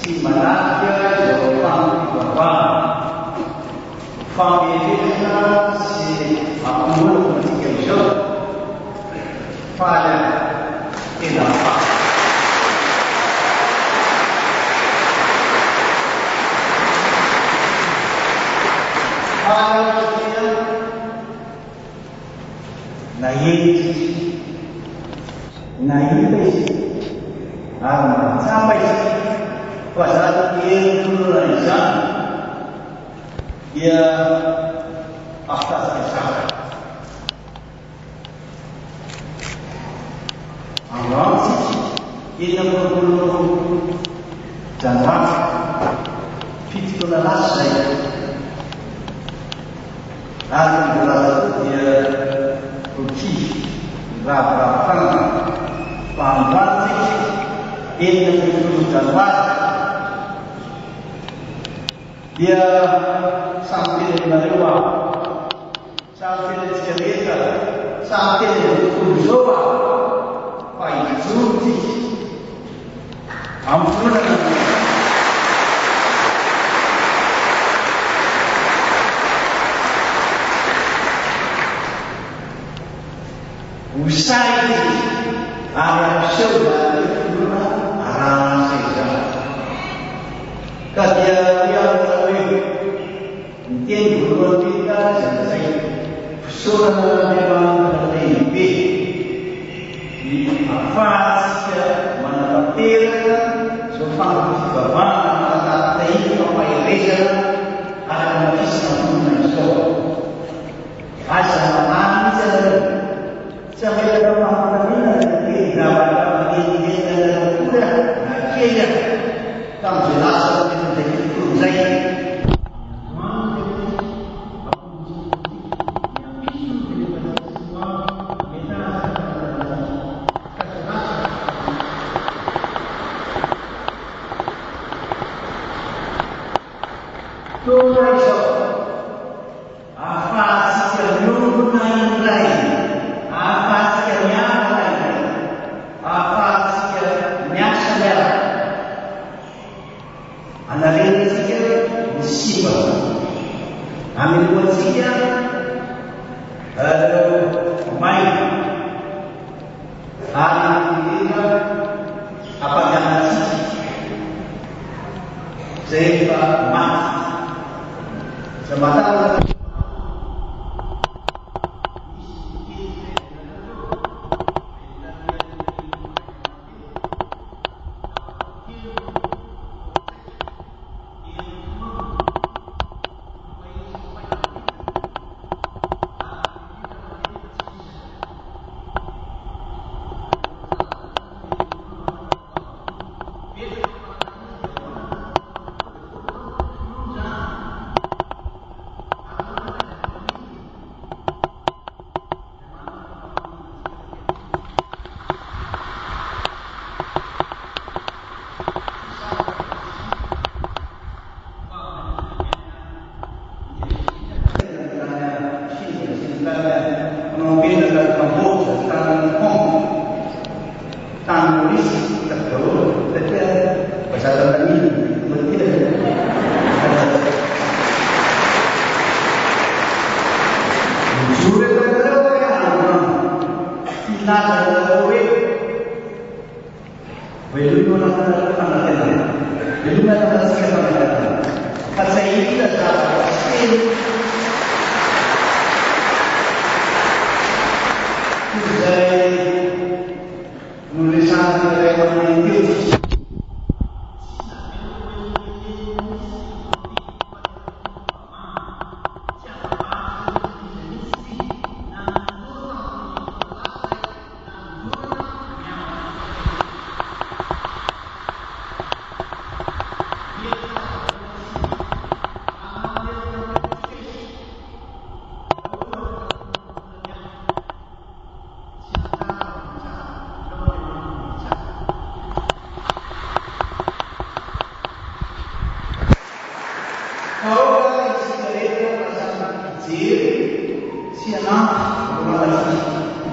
si manatya jawabang bawah familia si akul kejo pada tidak pada dia naik sampai pada dia Indonesia dia atas kesalahan Allah ini perlu jangan fitnah lasai lalu dia rugi berapa pampat ini perlu jangan dia sambil menerima sambil cerita sambil berdoa baik suci ampunan usai Arab Saudi itu arah sejarah kajian yang dia dulu kita selesai surah memang terlebih di afas mana petir supaya bahwa ada tadi apa yang ada kisah manusia asal anjir sampai dalam mana ini dapat ini dan sudah akhirnya tak jelas itu saya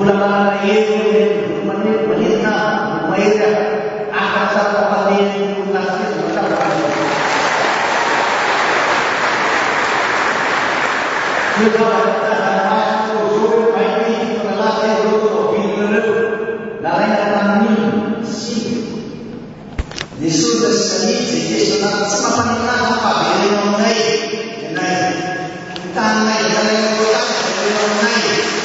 bulan Yesus sendiri, Yesus nak semua pernikahan apa beliau naik, kita naik dari orang beliau naik.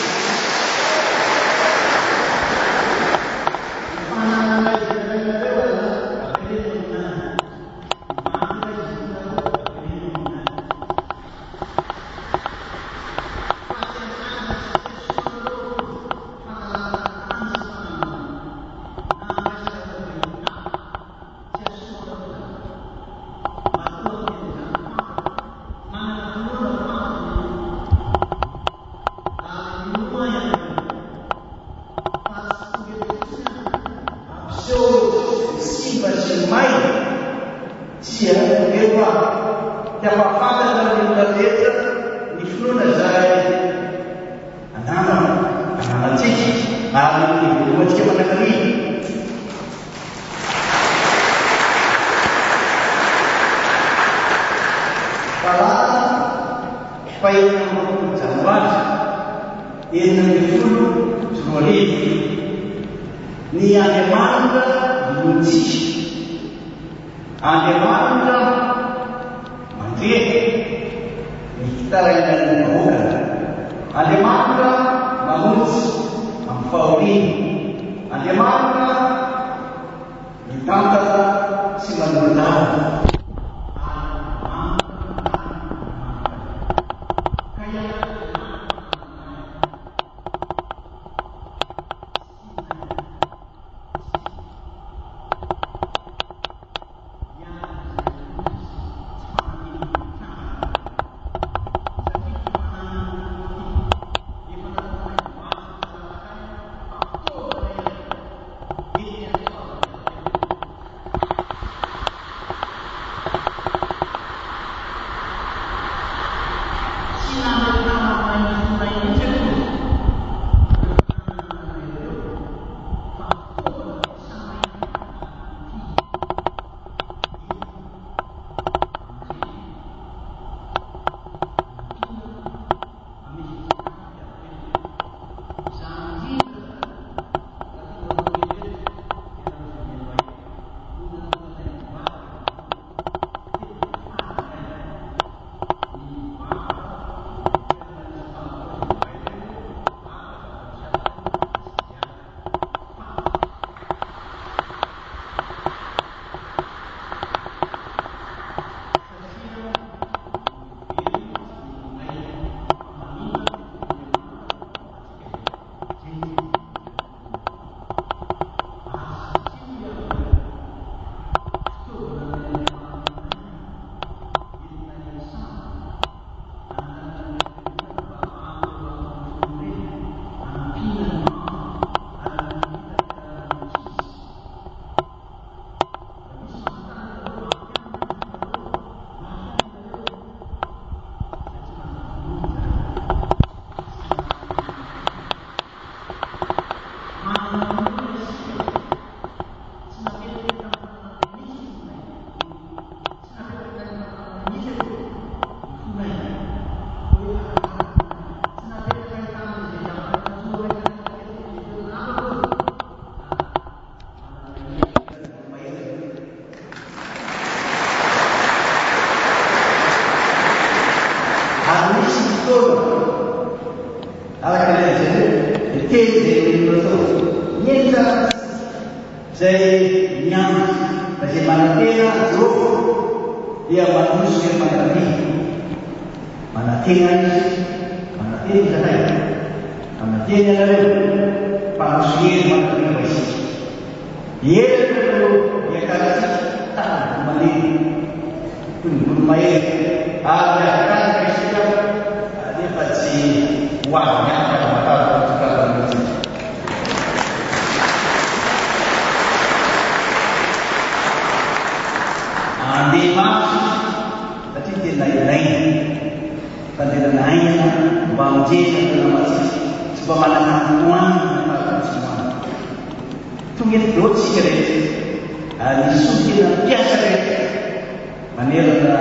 Manila na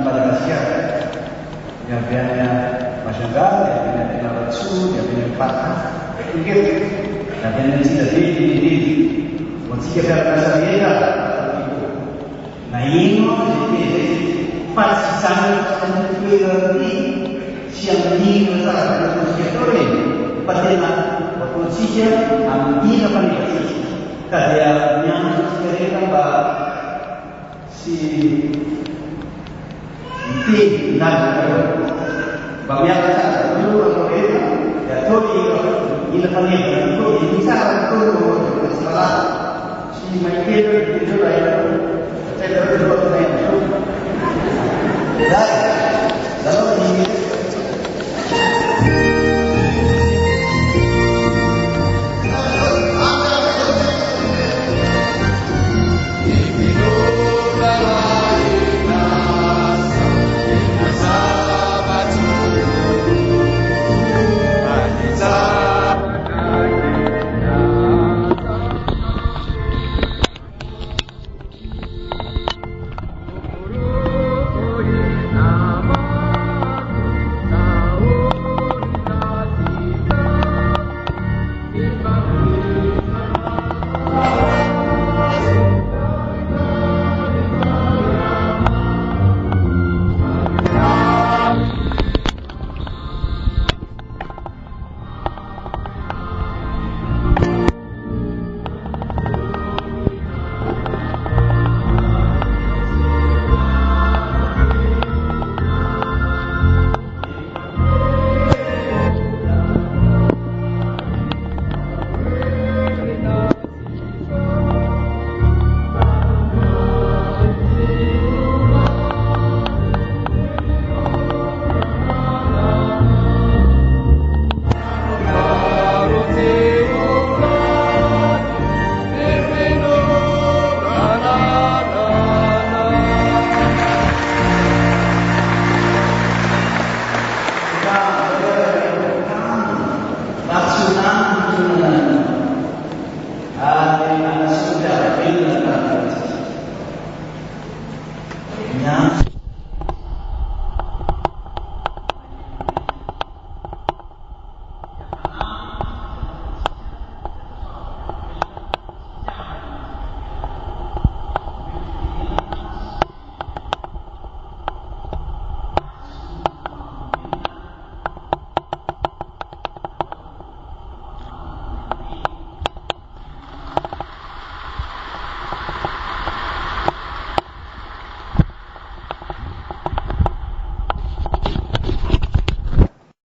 Madagascar. Yang biasanya Masyarakat, dia punya ratsu, dia punya patah, mungkin, dan dia nanti jadi, mesti kita rasa dia nah ini pasti sangat berarti siang ini masalah konstitusi pada posisi ambil apa nih karyanya mereka bah si tim dan banyak kata dulu mereka ya tuh ini apa nih itu bisa untuk sekolah si Michael itu lah